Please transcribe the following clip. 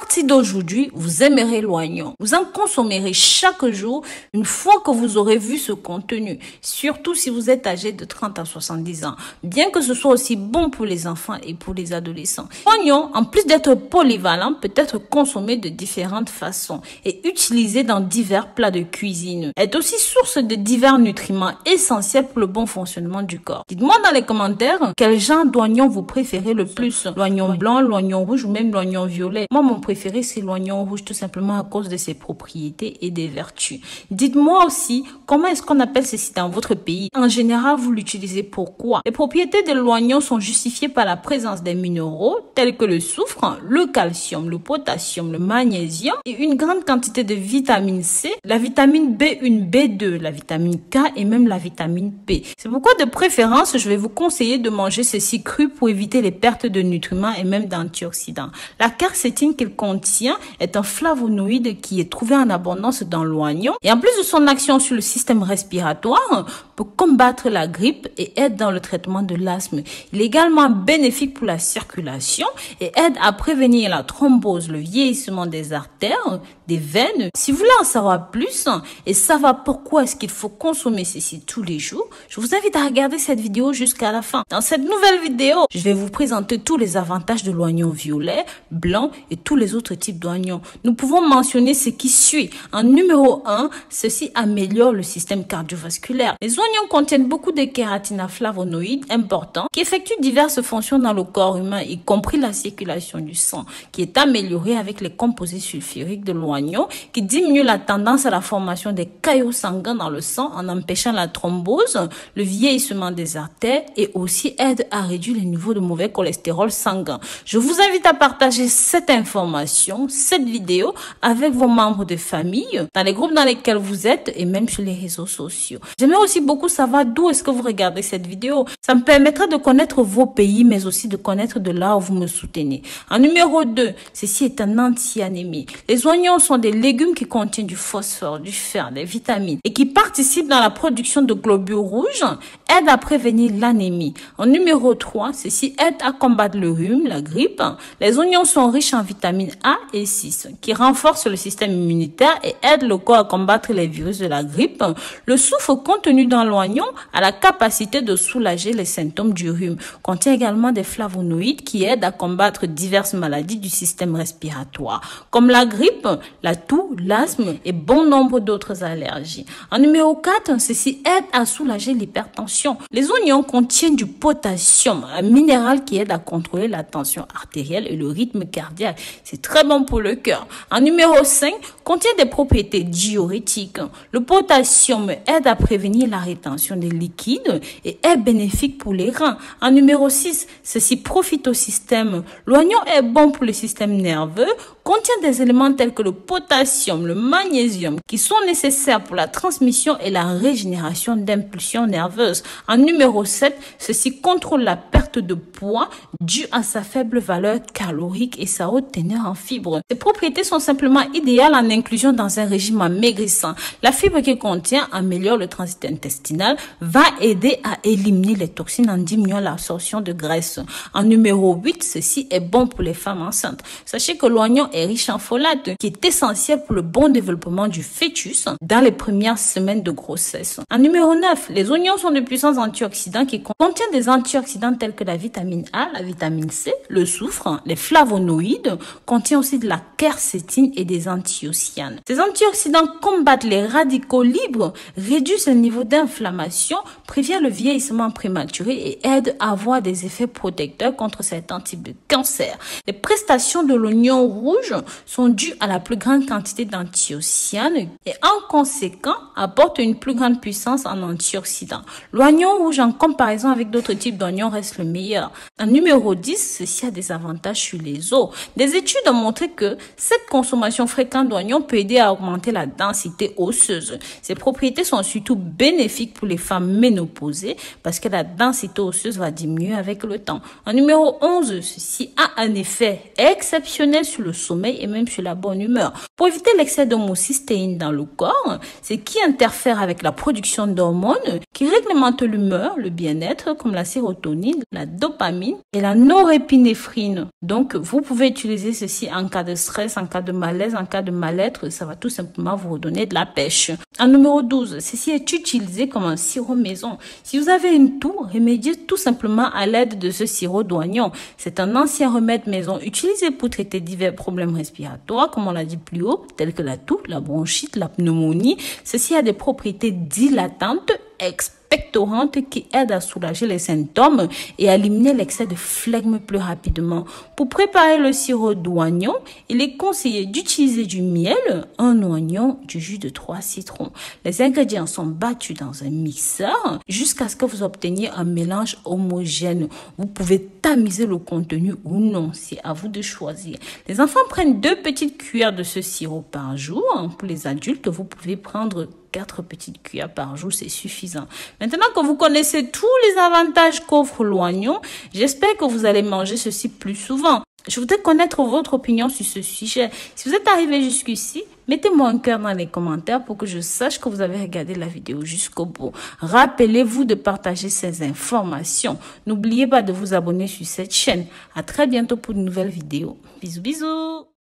partir d'aujourd'hui, vous aimerez l'oignon. Vous en consommerez chaque jour une fois que vous aurez vu ce contenu. Surtout si vous êtes âgé de 30 à 70 ans. Bien que ce soit aussi bon pour les enfants et pour les adolescents. L'oignon, en plus d'être polyvalent, peut être consommé de différentes façons et utilisé dans divers plats de cuisine. Est aussi source de divers nutriments essentiels pour le bon fonctionnement du corps. Dites-moi dans les commentaires quel genre d'oignon vous préférez le plus. L'oignon blanc, l'oignon rouge ou même l'oignon violet. Moi, mon préféré, c'est l'oignon rouge tout simplement à cause de ses propriétés et des vertus. Dites-moi aussi comment est-ce qu'on appelle ceci dans votre pays. En général, vous l'utilisez pourquoi? Les propriétés de l'oignon sont justifiées par la présence des minéraux tels que le soufre, le calcium, le potassium, le magnésium et une grande quantité de vitamine C, la vitamine B1, B2, la vitamine K et même la vitamine P. C'est pourquoi de préférence, je vais vous conseiller de manger ceci cru pour éviter les pertes de nutriments et même d'antioxydants. La quercétine qu'il contient est un flavonoïde qui est trouvé en abondance dans l'oignon et en plus de son action sur le système respiratoire, peut combattre la grippe et aide dans le traitement de l'asthme. Il est également bénéfique pour la circulation et aide à prévenir la thrombose, le vieillissement des artères, des veines. Si vous voulez en savoir plus et savoir pourquoi est-ce qu'il faut consommer ceci tous les jours, je vous invite à regarder cette vidéo jusqu'à la fin. Dans cette nouvelle vidéo, je vais vous présenter tous les avantages de l'oignon violet, blanc et tous les autres types d'oignons. Nous pouvons mentionner ce qui suit. En numéro 1, ceci améliore le système cardiovasculaire. Les oignons contiennent beaucoup de kératinoïdes importants qui effectuent diverses fonctions dans le corps humain, y compris la circulation du sang, qui est améliorée avec les composés sulfuriques de l'oignon, qui diminuent la tendance à la formation des caillots sanguins dans le sang en empêchant la thrombose, le vieillissement des artères et aussi aide à réduire les niveaux de mauvais cholestérol sanguin. Je vous invite à partager cette information, cette vidéo avec vos membres de famille, dans les groupes dans lesquels vous êtes et même sur les réseaux sociaux. J'aimerais aussi beaucoup savoir d'où est-ce que vous regardez cette vidéo. Ça me permettra de connaître vos pays, mais aussi de connaître de là où vous me soutenez. En numéro 2, ceci est un anti-anémie. Les oignons sont des légumes qui contiennent du phosphore, du fer, des vitamines et qui participent dans la production de globules rouges, aident à prévenir l'anémie. En numéro 3, ceci aide à combattre le rhume, la grippe. Les oignons sont riches en vitamines A et 6 qui renforcent le système immunitaire et aident le corps à combattre les virus de la grippe. Le soufre contenu dans l'oignon a la capacité de soulager les symptômes du rhume. Contient également des flavonoïdes qui aident à combattre diverses maladies du système respiratoire, comme la grippe, la toux, l'asthme et bon nombre d'autres allergies. En numéro 4, ceci aide à soulager l'hypertension. Les oignons contiennent du potassium, un minéral qui aide à contrôler la tension artérielle et le rythme cardiaque. C'est très bon pour le cœur. En numéro 5, contient des propriétés diurétiques. Le potassium aide à prévenir la rétention des liquides et est bénéfique pour les reins. En numéro 6, ceci profite au système. L'oignon est bon pour le système nerveux, contient des éléments tels que le potassium, le magnésium, qui sont nécessaires pour la transmission et la régénération d'impulsions nerveuses. En numéro 7, ceci contrôle la perte de poids due à sa faible valeur calorique et sa haute teneur en fibres. Ces propriétés sont simplement idéales en inclusion dans un régime amaigrissant. La fibre qu'il contient améliore le transit intestinal, va aider à éliminer les toxines en diminuant l'absorption de graisse. En numéro 8, ceci est bon pour les femmes enceintes. Sachez que l'oignon est riche en folate, qui est essentiel pour le bon développement du fœtus dans les premières semaines de grossesse. En numéro 9, les oignons sont de puissants antioxydants qui contiennent des antioxydants tels que la vitamine A, la vitamine C, le soufre, les flavonoïdes, contient aussi de la quercétine et des antiocyanes. Ces antioxydants combattent les radicaux libres, réduisent le niveau d'inflammation, prévient le vieillissement prématuré et aide à avoir des effets protecteurs contre certains types de cancers. Les prestations de l'oignon rouge sont dues à la plus grande quantité d'antiocyanes et en conséquent apportent une plus grande puissance en antioxydants. L'oignon rouge en comparaison avec d'autres types d'oignons reste le meilleur. En numéro 10, ceci a des avantages sur les os. Des études ont montré que cette consommation fréquente d'oignons peut aider à augmenter la densité osseuse. Ces propriétés sont surtout bénéfiques pour les femmes ménopausées opposé parce que la densité osseuse va diminuer avec le temps. En numéro 11, ceci a un effet exceptionnel sur le sommeil et même sur la bonne humeur. Pour éviter l'excès d'homocystéine dans le corps, c'est qui interfère avec la production d'hormones qui réglementent l'humeur, le bien-être comme la sérotonine, la dopamine et la norépinéphrine. Donc, vous pouvez utiliser ceci en cas de stress, en cas de malaise, en cas de mal-être. Ça va tout simplement vous redonner de la pêche. En numéro 12, ceci est utilisé comme un sirop maison. Si vous avez une toux, remédiez tout simplement à l'aide de ce sirop d'oignon. C'est un ancien remède maison utilisé pour traiter divers problèmes respiratoires, comme on l'a dit plus haut, tels que la toux, la bronchite, la pneumonie. Ceci a des propriétés dilatantes, expectorantes qui aident à soulager les symptômes et à éliminer l'excès de flegme plus rapidement. Pour préparer le sirop d'oignon, il est conseillé d'utiliser du miel, un oignon, du jus de 3 citrons. Les ingrédients sont battus dans un mixeur jusqu'à ce que vous obteniez un mélange homogène. Vous pouvez tamiser le contenu ou non, c'est à vous de choisir. Les enfants prennent 2 petites cuillères de ce sirop par jour. Pour les adultes, vous pouvez prendre 4 petites cuillères par jour, c'est suffisant. Maintenant que vous connaissez tous les avantages qu'offre l'oignon, j'espère que vous allez manger ceci plus souvent. Je voudrais connaître votre opinion sur ce sujet. Si vous êtes arrivé jusqu'ici, mettez-moi un cœur dans les commentaires pour que je sache que vous avez regardé la vidéo jusqu'au bout. Rappelez-vous de partager ces informations. N'oubliez pas de vous abonner sur cette chaîne. À très bientôt pour une nouvelle vidéo. Bisous, bisous.